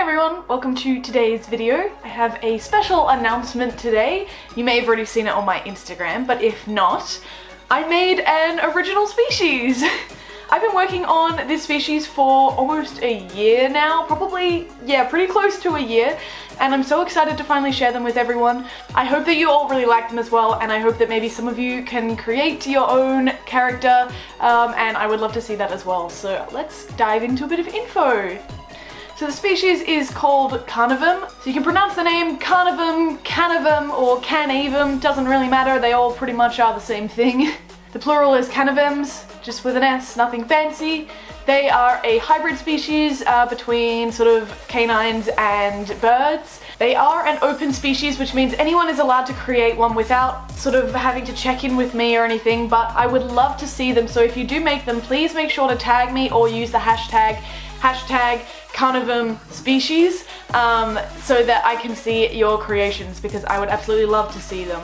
everyone, welcome to today's video. I have a special announcement today. You may have already seen it on my Instagram, but if not, I made an original species. I've been working on this species for almost a year now, probably, yeah, pretty close to a year, and I'm so excited to finally share them with everyone. I hope that you all really like them as well, and I hope that maybe some of you can create your own character, and I would love to see that as well. So let's dive into a bit of info. So the species is called Canavems. So you can pronounce the name Canavem, Canavem, or Canavem, doesn't really matter, they all pretty much are the same thing. The plural is Canavems, just with an S, nothing fancy. They are a hybrid species between sort of canines and birds. They are an open species, which means anyone is allowed to create one without sort of having to check in with me or anything, but I would love to see them. So if you do make them, please make sure to tag me or use the hashtag Canavem species so that I can see your creations, because I would absolutely love to see them.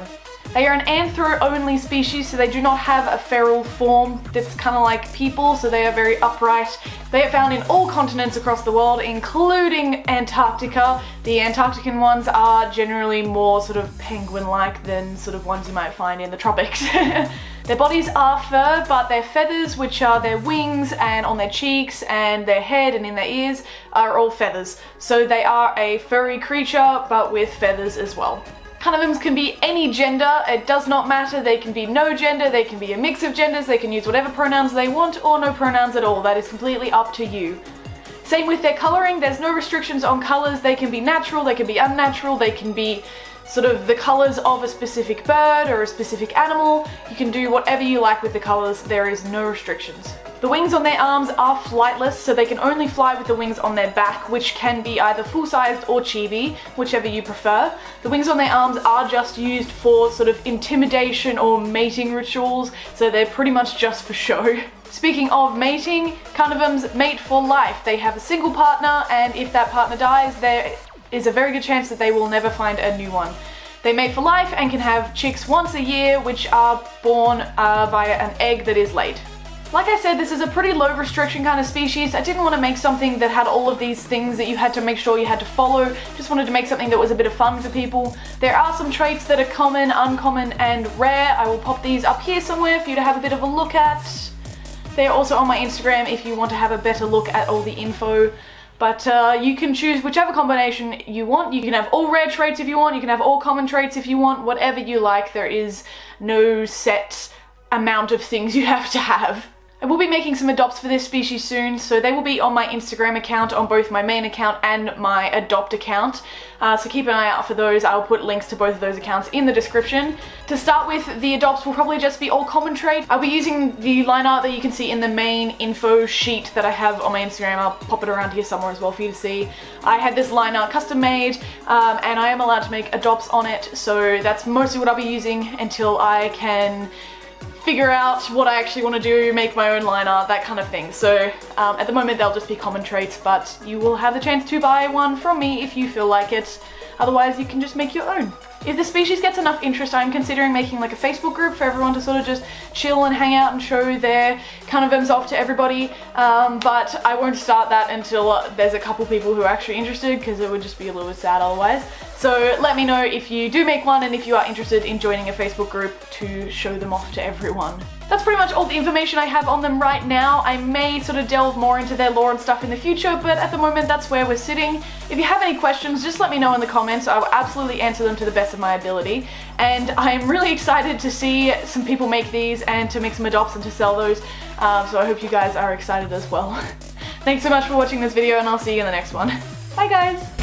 They are an anthro-only species, so they do not have a feral form that's kind of like people, so they are very upright. They are found in all continents across the world, including Antarctica. The Antarctican ones are generally more sort of penguin-like than sort of ones you might find in the tropics. Their bodies are fur, but their feathers, which are their wings and on their cheeks and their head and in their ears, are all feathers. So they are a furry creature, but with feathers as well. Canavems can be any gender, it does not matter. They can be no gender, they can be a mix of genders, they can use whatever pronouns they want or no pronouns at all. That is completely up to you. Same with their colouring, there's no restrictions on colours. They can be natural, they can be unnatural, they can be sort of the colours of a specific bird or a specific animal. You can do whatever you like with the colours, there is no restrictions. The wings on their arms are flightless, so they can only fly with the wings on their back, which can be either full-sized or chibi, whichever you prefer. The wings on their arms are just used for sort of intimidation or mating rituals, so they're pretty much just for show. Speaking of mating, Canavems mate for life. They have a single partner, and if that partner dies, there is a very good chance that they will never find a new one. They mate for life and can have chicks once a year, which are born via an egg that is laid. Like I said, this is a pretty low restriction kind of species. I didn't want to make something that had all of these things that you had to make sure you had to follow. Just wanted to make something that was a bit of fun for people. There are some traits that are common, uncommon, and rare. I will pop these up here somewhere for you to have a bit of a look at. They're also on my Instagram if you want to have a better look at all the info. But you can choose whichever combination you want. You can have all rare traits if you want, you can have all common traits if you want, whatever you like. There is no set amount of things you have to have. I will be making some adopts for this species soon, so they will be on my Instagram account, on both my main account and my adopt account. So keep an eye out for those. I'll put links to both of those accounts in the description. To start with, the adopts will probably just be all common traits. I'll be using the line art that you can see in the main info sheet that I have on my Instagram. I'll pop it around here somewhere as well for you to see. I had this line art custom made, and I am allowed to make adopts on it, so that's mostly what I'll be using until I can figure out what I actually want to do, make my own line art, that kind of thing. So at the moment they'll just be common traits, but you will have the chance to buy one from me if you feel like it. Otherwise you can just make your own. If the species gets enough interest, I'm considering making like a Facebook group for everyone to sort of just chill and hang out and show their Canavems off to everybody. But I won't start that until there's a couple people who are actually interested, because it would just be a little bit sad otherwise. So let me know if you do make one and if you are interested in joining a Facebook group to show them off to everyone. That's pretty much all the information I have on them right now. I may sort of delve more into their lore and stuff in the future, but at the moment that's where we're sitting. If you have any questions, just let me know in the comments. I will absolutely answer them to the best of my ability. And I'm really excited to see some people make these and to make some adopts and to sell those. So I hope you guys are excited as well. Thanks so much for watching this video, and I'll see you in the next one. Bye guys!